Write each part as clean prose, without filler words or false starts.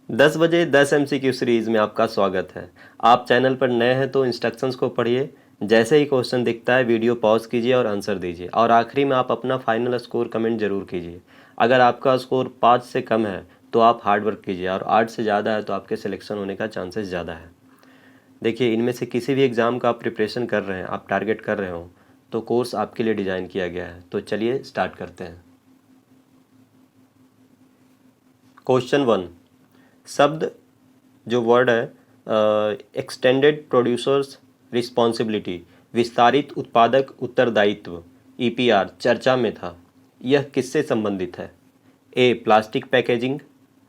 10 बजे 10 MCQ series में आपका स्वागत है। आप चैनल पर नए हैं तो इंस्ट्रक्शंस को पढ़िए। जैसे ही क्वेश्चन दिखता है वीडियो पॉज कीजिए और आंसर दीजिए, और आखिरी में आप अपना फाइनल स्कोर कमेंट जरूर कीजिए। अगर आपका स्कोर 5 से कम है तो आप हार्ड वर्क कीजिए, और 8 से ज़्यादा है तो आपके सिलेक्शन होने का चांसेस ज़्यादा है। देखिए, इनमें से किसी भी एग्ज़ाम का आप प्रिपरेशन कर रहे हैं, आप टारगेट कर रहे हो, तो कोर्स आपके लिए डिज़ाइन किया गया है। तो चलिए स्टार्ट करते हैं। क्वेश्चन 1। शब्द जो वर्ड है एक्सटेंडेड प्रोड्यूसर्स रिस्पॉन्सिबिलिटी, विस्तारित उत्पादक उत्तरदायित्व, ईपीआर चर्चा में था। यह किससे संबंधित है? ए प्लास्टिक पैकेजिंग,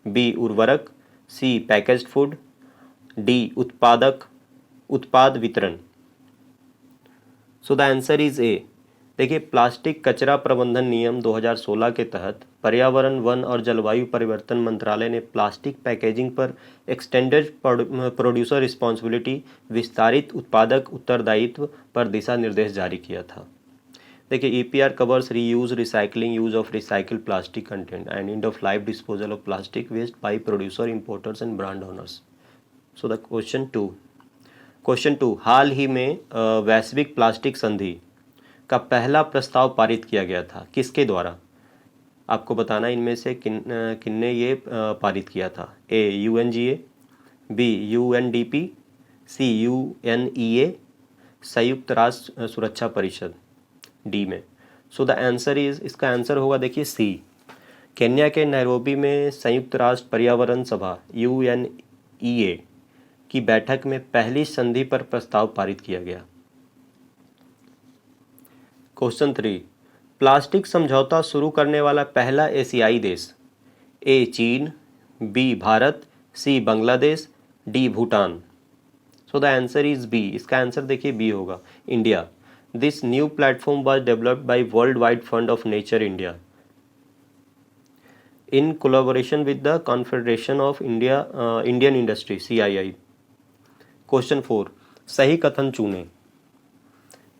बी उर्वरक, सी पैकेज्ड फूड, डी उत्पाद वितरण। सो द आंसर इज ए। देखिए, प्लास्टिक कचरा प्रबंधन नियम 2016 के तहत पर्यावरण, वन और जलवायु परिवर्तन मंत्रालय ने प्लास्टिक पैकेजिंग पर एक्सटेंडेड प्रोड्यूसर रिस्पॉन्सिबिलिटी, विस्तारित उत्पादक उत्तरदायित्व पर दिशा निर्देश जारी किया था। देखिए, EPR covers reuse, recycling, use of recycled plastic content and end of life disposal of plastic waste by producer, importers and brand owners. So the question 2। हाल ही में वैश्विक प्लास्टिक संधि का पहला प्रस्ताव पारित किया गया था। किसके द्वारा? आपको बताना इनमें से किनने ये पारित किया था। ए यूएनजीए, बी यूएनडीपी, सी यूएनईए, संयुक्त राष्ट्र सुरक्षा परिषद, डी में। सो द आंसर इज, इसका आंसर होगा देखिए सी। केन्या के नैरोबी में संयुक्त राष्ट्र पर्यावरण सभा यूएनईए की बैठक में पहली संधि पर प्रस्ताव पारित किया गया। क्वेश्चन 3। प्लास्टिक समझौता शुरू करने वाला पहला एशियाई देश। ए चीन, B Bharat, C Bangladesh, D Bhutan. So the answer is B. इसका आंसर देखिए बी होगा, India. This new platform was developed by World Wide Fund of Nature India in collaboration with the Confederation of Indian Industry CII। Question 4। सही कथन चुनें।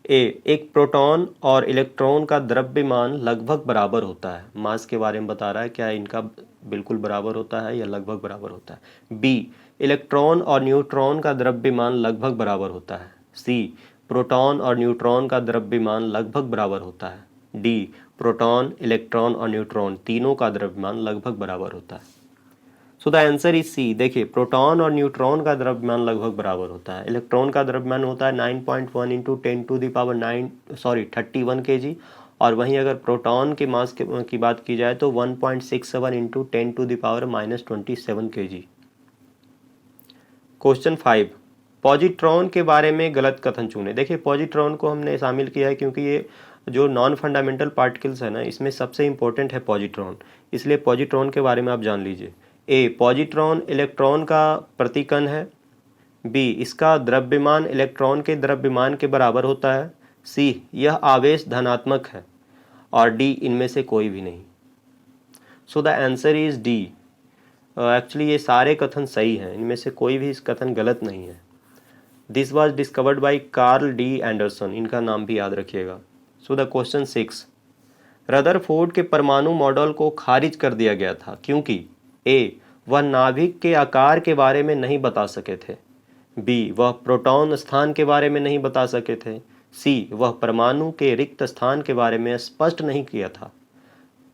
ए एक proton और electron का द्रव्यमान लगभग बराबर होता है। मास के बारे में बता रहा है, क्या इनका बिल्कुल बराबर होता है या लगभग बराबर होता है। बी इलेक्ट्रॉन और न्यूट्रॉन का द्रव्यमान लगभग बराबर होता है। सी प्रोटॉन और न्यूट्रॉन का द्रव्यमान लगभग बराबर होता है। डी प्रोटॉन, इलेक्ट्रॉन और न्यूट्रॉन तीनों का द्रव्यमान लगभग बराबर होता है। So the answer is C. देखिए, प्रोटॉन और न्यूट्रॉन का द्रव्यमान लगभग बराबर होता है। इलेक्ट्रॉन का द्रव्यमान होता है 9.1 इंटू 10⁻9 31 kg, और वहीं अगर प्रोटॉन के मास की बात की जाए तो 1.67 इंटू 10⁻27 kg। क्वेश्चन 5। पॉजिट्रॉन के बारे में गलत कथन चुने। देखिए, पॉजिट्रॉन को हमने शामिल किया है क्योंकि ये जो नॉन फंडामेंटल पार्टिकल्स है ना, इसमें सबसे इंपॉर्टेंट है पॉजिट्रॉन, इसलिए पॉजिट्रॉन के बारे में आप जान लीजिए। ए पॉजिट्रॉन इलेक्ट्रॉन का प्रतिकण है। बी इसका द्रव्यमान इलेक्ट्रॉन के द्रव्यमान के बराबर होता है। सी यह आवेश धनात्मक है, और डी इनमें से कोई भी नहीं। सो the answer is D. Actually ये सारे कथन सही हैं, इनमें से कोई भी कथन गलत नहीं है। This was discovered by Carl D Anderson, इनका नाम भी याद रखिएगा। सो द क्वेश्चन 6। रदरफोर्ड के परमाणु मॉडल को खारिज कर दिया गया था क्योंकि ए वह नाभिक के आकार के बारे में नहीं बता सके थे, बी वह प्रोटॉन स्थान के बारे में नहीं बता सके थे, सी वह परमाणु के रिक्त स्थान के बारे में स्पष्ट नहीं किया था,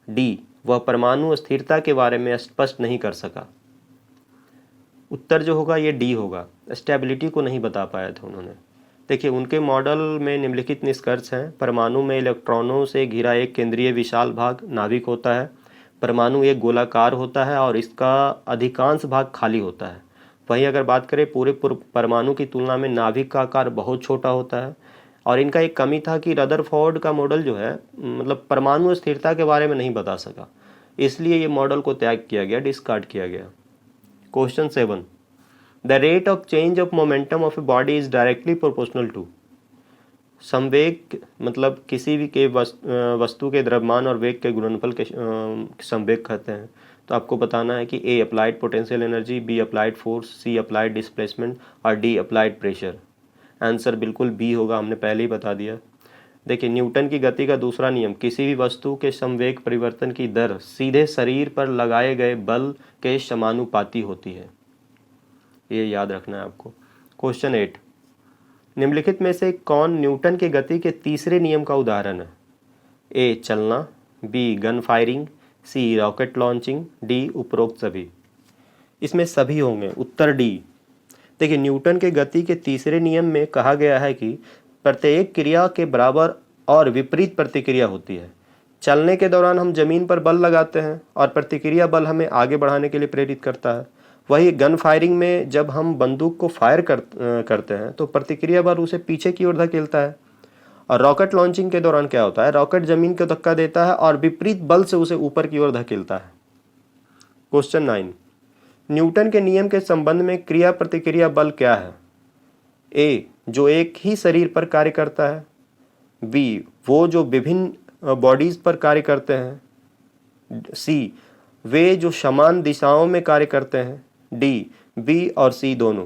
डी वह परमाणु स्थिरता के बारे में स्पष्ट नहीं कर सका। उत्तर जो होगा ये डी होगा, स्टेबिलिटी को नहीं बता पाया था उन्होंने। देखिए, उनके मॉडल में निम्नलिखित निष्कर्ष हैं। परमाणु में इलेक्ट्रॉनों से घिरा एक केंद्रीय विशाल भाग नाभिक होता है। परमाणु एक गोलाकार होता है और इसका अधिकांश भाग खाली होता है। वहीं अगर बात करें पूरे परमाणु की तुलना में नाभिक का आकार बहुत छोटा होता है। और इनका एक कमी था कि रदरफोर्ड का मॉडल जो है, मतलब परमाणु स्थिरता के बारे में नहीं बता सका, इसलिए ये मॉडल को त्याग किया गया, डिस्कार्ड किया गया। Question 7। The rate of change of momentum of a body is directly proportional to. संवेग मतलब किसी भी के वस्तु के द्रव्यमान और वेग के गुणनफल के संवेग कहते हैं। तो आपको बताना है कि A applied potential energy, B applied force, C applied displacement और डी अप्लाइड प्रेशर। आंसर बिल्कुल बी होगा, हमने पहले ही बता दिया। देखिए न्यूटन की गति का दूसरा नियम, किसी भी वस्तु के संवेग परिवर्तन की दर सीधे शरीर पर लगाए गए बल के समानुपाती होती है, ये याद रखना है आपको। क्वेश्चन 8, निम्नलिखित में से कौन न्यूटन के गति के तीसरे नियम का उदाहरण है? ए चलना, बी गन फायरिंग, सी रॉकेट लॉन्चिंग, डी उपरोक्त सभी। इसमें सभी होंगे, उत्तर डी। देखिए न्यूटन के गति के तीसरे नियम में कहा गया है कि प्रत्येक क्रिया के बराबर और विपरीत प्रतिक्रिया होती है। चलने के दौरान हम जमीन पर बल लगाते हैं और प्रतिक्रिया बल हमें आगे बढ़ाने के लिए प्रेरित करता है। वही गन फायरिंग में जब हम बंदूक को फायर करते हैं तो प्रतिक्रिया बल उसे पीछे की ओर धकेलता है। और रॉकेट लॉन्चिंग के दौरान क्या होता है, रॉकेट जमीन को धक्का देता है और विपरीत बल से उसे ऊपर की ओर धकेलता है। क्वेश्चन 9, न्यूटन के नियम के संबंध में क्रिया प्रतिक्रिया बल क्या है? ए जो एक ही शरीर पर कार्य करता है, बी वो जो विभिन्न बॉडीज पर कार्य करते हैं, सी वे जो समान दिशाओं में कार्य करते हैं, डी बी और सी दोनों।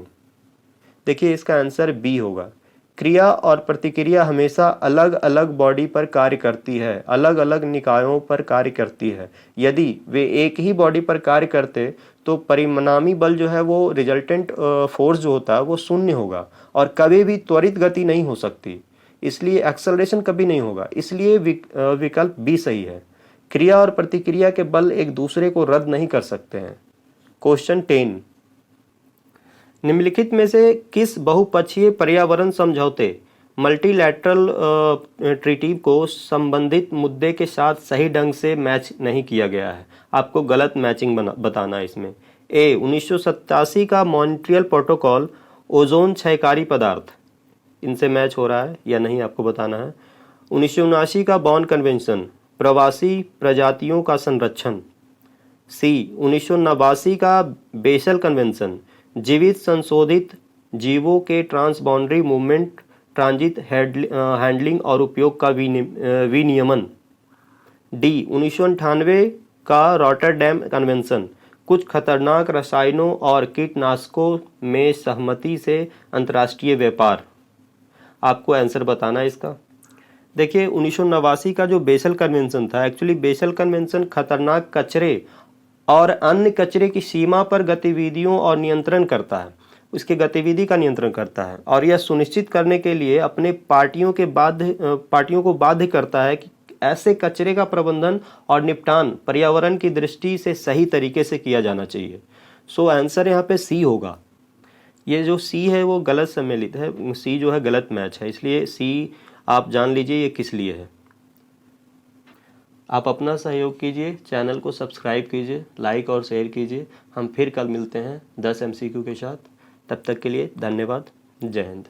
देखिए इसका आंसर बी होगा। क्रिया और प्रतिक्रिया हमेशा अलग अलग बॉडी पर कार्य करती है, अलग अलग निकायों पर कार्य करती है। यदि वे एक ही बॉडी पर कार्य करते तो परिणामी बल जो है वो रिजल्टेंट फोर्स जो होता है वो शून्य होगा और कभी भी त्वरित गति नहीं हो सकती, इसलिए एक्सेलरेशन कभी नहीं होगा। इसलिए विकल्प बी सही है। क्रिया और प्रतिक्रिया के बल एक दूसरे को रद्द नहीं कर सकते हैं। क्वेश्चन 10, निम्नलिखित में से किस बहुपक्षीय पर्यावरण समझौते मल्टीलैटरल ट्रीटी को संबंधित मुद्दे के साथ सही ढंग से मैच नहीं किया गया है? आपको गलत मैचिंग बताना है इसमें। ए 1987 का मॉन्ट्रियल प्रोटोकॉल ओजोन क्षयकारी पदार्थ, इनसे मैच हो रहा है या नहीं आपको बताना है। 1979 का बॉन कन्वेंशन प्रवासी प्रजातियों का संरक्षण, सी 1989 का बेसल कन्वेंशन जीवित संशोधित जीवों के ट्रांसबाउंड्री मूवमेंट ट्रांजिट हैंडलिंग और उपयोग का विनियमन, डी 1998 का रॉटरडैम कन्वेंशन कुछ खतरनाक रसायनों और कीटनाशकों में सहमति से अंतर्राष्ट्रीय व्यापार। आपको आंसर बताना है इसका। देखिए 1989 का जो बेसल कन्वेंशन था, एक्चुअली बेसल कन्वेंशन खतरनाक कचरे और अन्य कचरे की सीमा पर गतिविधियों और नियंत्रण करता है, उसके गतिविधि का नियंत्रण करता है और यह सुनिश्चित करने के लिए अपने पार्टियों को बाध्य करता है कि ऐसे कचरे का प्रबंधन और निपटान पर्यावरण की दृष्टि से सही तरीके से किया जाना चाहिए। सो आंसर यहाँ पे सी होगा। ये जो सी है वो गलत सम्मिलित है, सी जो है गलत मैच है, इसलिए सी आप जान लीजिए ये किस लिए है। आप अपना सहयोग कीजिए, चैनल को सब्सक्राइब कीजिए, लाइक और शेयर कीजिए। हम फिर कल मिलते हैं 10 MCQ के साथ। तब तक के लिए धन्यवाद। जय हिंद।